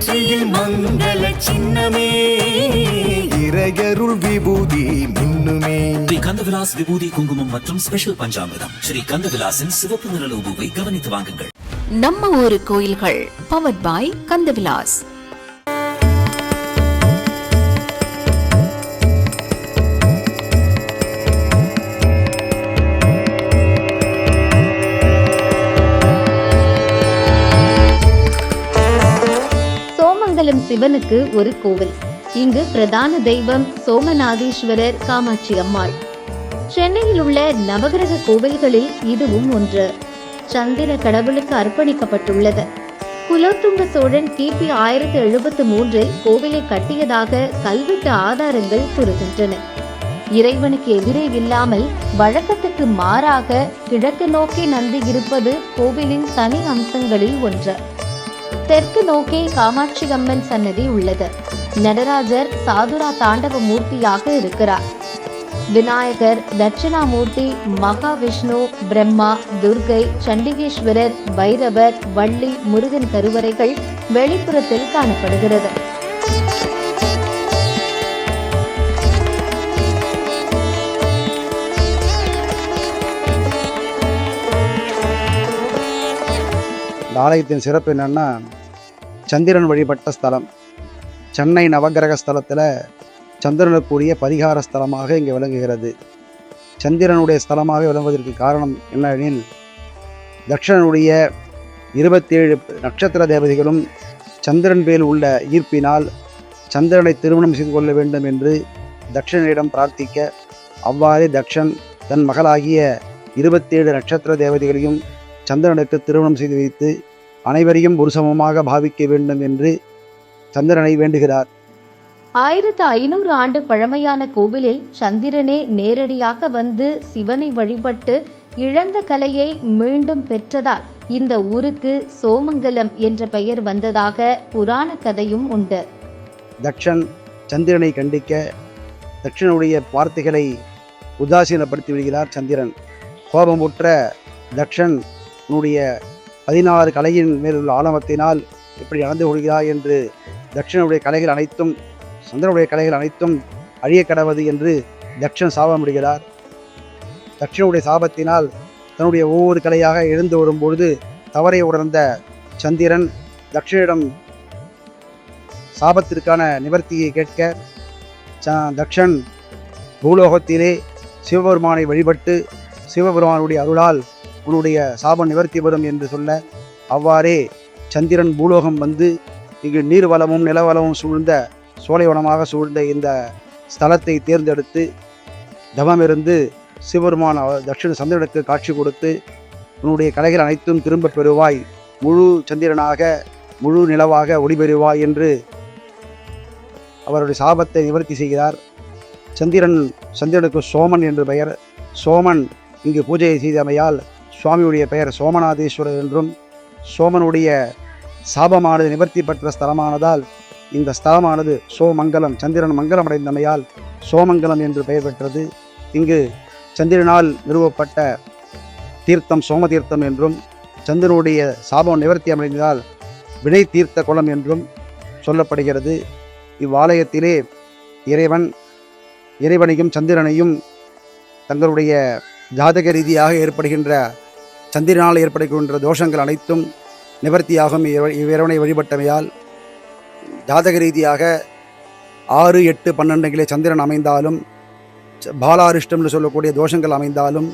வெற்றியில் மங்கள சின்னமே இறையருள் விபூதி மின்னுமே. ஸ்ரீ கந்தவிலாஸ் விபூதி குங்குமம் மற்றும் ஸ்பெஷல் பஞ்சாமிர்தம் ஸ்ரீ கந்தவிலாசின் சிவப்பு நிற லோகோவை கவனித்து வாங்குங்கள். நம்ம ஊரு கோயில்கள் பவர்ட் பை கந்தவிலாஸ். சோமங்கலம் சிவனுக்கு ஒரு கோவில். இங்கு பிரதான தெய்வம் சோமநாதீஸ்வரர் காமாட்சி அம்மாள். சென்னையில் உள்ள நவகிரக கோவில்களில் இதுவும் ஒன்று. சந்திர கடவுளுக்கு அர்ப்பணிக்கப்பட்டுள்ளது. குலோத்துங்க சோழன் கிபி 1073 கோவிலை கட்டியதாக கல்வெட்டு ஆதாரங்கள் கூறுகின்றன. இறைவனுக்கு எதிரே இல்லாமல் வழக்கத்துக்கு மாறாக கிழக்கு நோக்கி நந்தி இருப்பது கோவிலின் தனி அம்சங்களில் ஒன்று. தெற்கு நோக்கி காமாட்சி அம்மன் சன்னதி உள்ளது. நடராஜர் சாதுரா தாண்டவ மூர்த்தியாக இருக்கிறார். விநாயகர், தட்சிணாமூர்த்தி, மகாவிஷ்ணு, பிரம்மா, துர்கை, சண்டிகேஸ்வரர், பைரவர், வள்ளி, முருகன் கருவறைகள் வெளிப்புறத்தில் காணப்படுகிறது. இந்த ஆலயத்தின் சிறப்பு என்னன்னா, சந்திரன் வழிபட்ட ஸ்தலம். சென்னை நவகிரக ஸ்தலத்தில் சந்திரனுக்குரிய பரிகார ஸ்தலமாக இங்கே விளங்குகிறது. சந்திரனுடைய ஸ்தலமாக விளங்குவதற்கு காரணம் என்னெனில், தக்ஷனுடைய 27 நட்சத்திர தேவதைகளும் சந்திரன் மேல் உள்ள ஈர்ப்பினால் சந்திரனை திருமணம் செய்து கொள்ள வேண்டும் என்று தக்ஷனிடம் பிரார்த்திக்க, அவ்வாறே தக்ஷன் தன் மகளாகிய 27 நட்சத்திர தேவதைகளையும் சந்திரனுக்கு திருமணம் செய்து வைத்து அனைவரையும் ஒரு சமமாக பாவிக்க வேண்டும் என்று சந்திரனை வேண்டுகிறார். 1500 ஆண்டு பழமையான கோவிலில் சந்திரனே நேரடியாக வந்து சிவனை வழிபட்டு இழந்த கலையை மீண்டும் பெற்றதால் இந்த ஊருக்கு சோமங்கலம் என்ற பெயர் வந்ததாக புராண கதையும் உண்டு. தக்ஷன் சந்திரனை கண்டிக்க தக்ஷனுடைய வார்த்தைகளை உதாசீனப்படுத்தி விடுகிறார் சந்திரன். கோபமுற்ற தக்ஷன் உன்னுடைய 16 கலையின் மேலுள்ள ஆணவத்தினால் இப்படி நடந்து கொள்கிறாய் என்று தக்ஷனுடைய கலைகள் அனைத்தும் சந்திரனுடைய கலைகள் அனைத்தும் அழிய கடவது என்று தக்ஷன் சாபமிடுகிறார். தக்ஷனுடைய சாபத்தினால் தன்னுடைய ஒவ்வொரு கலையாக எழுந்து வரும்பொழுது தவறை உணர்ந்த சந்திரன் தக்ஷனிடம் சாபத்திற்கான நிவர்த்தியை கேட்க, தக்ஷன் பூலோகத்திலே சிவபெருமானை வழிபட்டு சிவபெருமானுடைய அருளால் உன்னுடைய சாபம் நிவர்த்தி வரும் என்று சொல்ல, அவ்வாறே சந்திரன் பூலோகம் வந்து இங்கு நீர்வளமும் நிலவளமும் சூழ்ந்த சோலைவனமாக சூழ்ந்த இந்த ஸ்தலத்தை தேர்ந்தெடுத்து தவமிருந்து சிவபெருமான் தட்சிண சந்திரனுக்கு காட்சி கொடுத்து, உன்னுடைய கலைகள் அனைத்தும் திரும்ப பெறுவாய், முழு சந்திரனாக முழு நிலவாக ஒளிபெறுவாய் என்று அவருடைய சாபத்தை நிவர்த்தி செய்கிறார். சந்திரனுக்கு சோமன் என்று பெயர். சோமன் இங்கு பூஜையை செய்தமையால் சுவாமியுடைய பெயர் சோமநாதீஸ்வரர் என்றும், சோமனுடைய சாபமானது நிவர்த்தி பெற்ற ஸ்தலமானதால் இந்த ஸ்தலமானது சோமங்கலம், சந்திரன் மங்கலம் அடைந்தமையால் சோமங்கலம் என்று பெயர் பெற்றது. இங்கு சந்திரனால் நிறுவப்பட்ட தீர்த்தம் சோம தீர்த்தம் என்றும், சந்திரனுடைய சாபம் நிவர்த்தி அடைந்ததால் வினை தீர்த்த குளம் என்றும் சொல்லப்படுகிறது. இவ்வாலயத்திலே இறைவனையும் சந்திரனையும் தங்களுடைய ஜாதக ரீதியாக ஏற்படுகின்ற சந்திரனால் ஏற்படுகின்ற தோஷங்கள் அனைத்தும் நிவர்த்தியாகும் இறைவனை வழிபட்டமையால் ஜாதக ரீதியாக 6, 8, 12 சந்திரன் அமைந்தாலும், பாலாரிஷ்டம் என்று சொல்லக்கூடிய தோஷங்கள் அமைந்தாலும்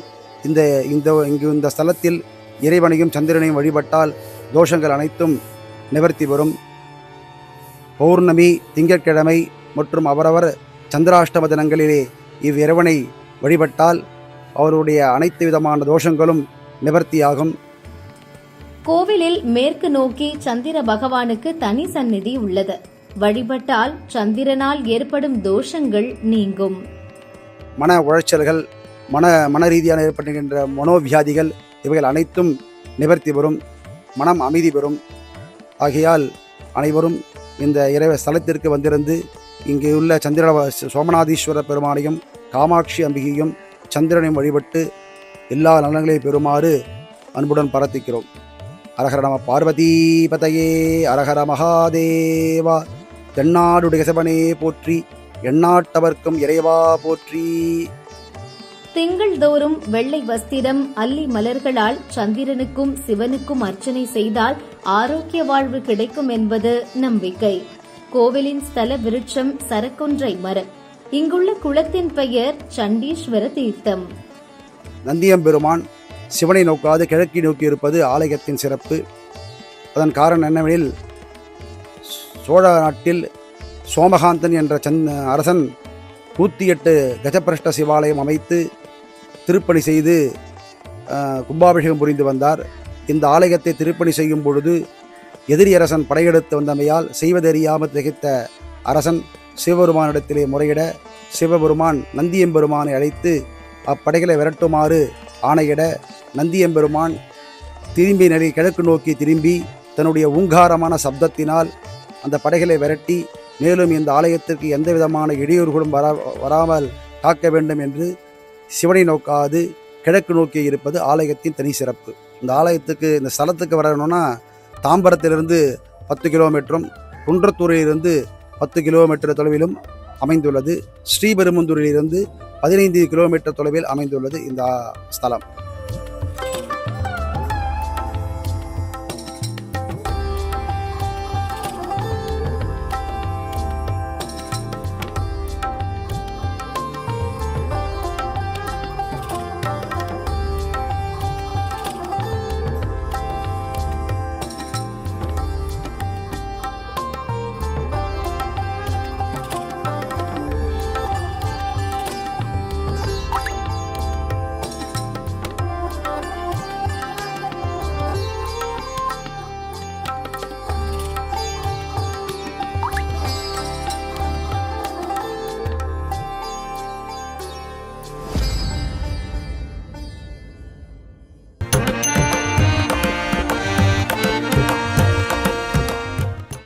இந்த ஸ்தலத்தில் இறைவனையும் சந்திரனையும் வழிபட்டால் தோஷங்கள் அனைத்தும் நிவர்த்தி வரும். பௌர்ணமி, திங்கட்கிழமை மற்றும் அவரவர் சந்திராஷ்டம தினங்களிலே இவ்விறைவனை வழிபட்டால் அவருடைய அனைத்து விதமான தோஷங்களும் நிவர்த்தியாகும். கோவிலில் மேற்கு நோக்கி சந்திர பகவானுக்கு தனி சந்நிதி உள்ளது. வழிபட்டால் சந்திரனால் ஏற்படும் தோஷங்கள் நீங்கும். மன உளைச்சல்கள், மன ரீதியான ஏற்படுகின்ற மனோவியாதிகள் இவைகள் அனைத்தும் நிவர்த்தி பெறும், மனம் அமைதி பெறும். ஆகையால் அனைவரும் இந்த இறைவ ஸ்தலத்திற்கு வந்திருந்து இங்கே உள்ள சோமநாதீஸ்வர பெருமானையும் காமாட்சி அம்பிகையும் சந்திரனையும் வழிபட்டு எல்லா நலன்களையும் பெறுமாறு அன்புடன் பிரார்த்திக்கிறோம். அரஹர நம பார்வதி பதையே அரஹர மகாதேவா. தென்னாடுடைய சிவனே போற்றி, எண்ணாட்டவர்க்கும் இறைவா போற்றி. திங்கள்தோறும் வெள்ளை வஸ்திரம் அல்லி மலர்களால் சந்திரனுக்கும் சிவனுக்கும் அர்ச்சனை செய்தால் ஆரோக்கிய வாழ்வு கிடைக்கும் என்பது நம்பிக்கை. கோவிலின் ஸ்தல விருட்சம் சரக்கொன்றை மரம். இங்குள்ள குளத்தின் பெயர் சண்டீஸ்வர தீர்த்தம். நந்தியம்பெருமான் சிவனை நோக்காது கிழக்கி நோக்கி இருப்பது ஆலயத்தின் சிறப்பு. அதன் காரணம் என்னவெனில், சோழ நாட்டில் சோமகாந்தன் என்ற அரசன் 108 கஜபிரஷ்ட சிவாலயம் அமைத்து திருப்பணி செய்து கும்பாபிஷேகம் புரிந்து வந்தார். இந்த ஆலயத்தை திருப்பணி செய்யும் பொழுது எதிரி அரசன் படையெடுத்து வந்தமையால் செய்வதறியாமல் திகைத்த அரசன் சிவபெருமானிடத்திலே முறையிட, சிவபெருமான் நந்தியம்பெருமானை அழைத்து அப்படைகளை விரட்டுமாறு ஆணையிட, நந்தியம்பெருமான் திரும்பி கிழக்கு நோக்கி திரும்பி தன்னுடைய ஊங்காரமான சப்தத்தினால் அந்த படைகளை விரட்டி, மேலும் இந்த ஆலயத்திற்கு எந்த விதமான இடையூறுகளும் வராமல் காக்க வேண்டும் என்று சிவனை நோக்காது கிழக்கு நோக்கி இருப்பது ஆலயத்தின் தனி சிறப்பு. இந்த ஆலயத்துக்கு, இந்த ஸ்தலத்துக்கு வரணும்னா தாம்பரத்திலிருந்து 10 கிலோமீட்டரும், குன்றத்தூரிலிருந்து 10 கிலோமீட்டர் தொலைவிலும் அமைந்துள்ளது. ஸ்ரீபெரும்புதூரிலிருந்து 15 கிலோமீட்டர் தொலைவில் அமைந்துள்ளது இந்த ஸ்தலம்.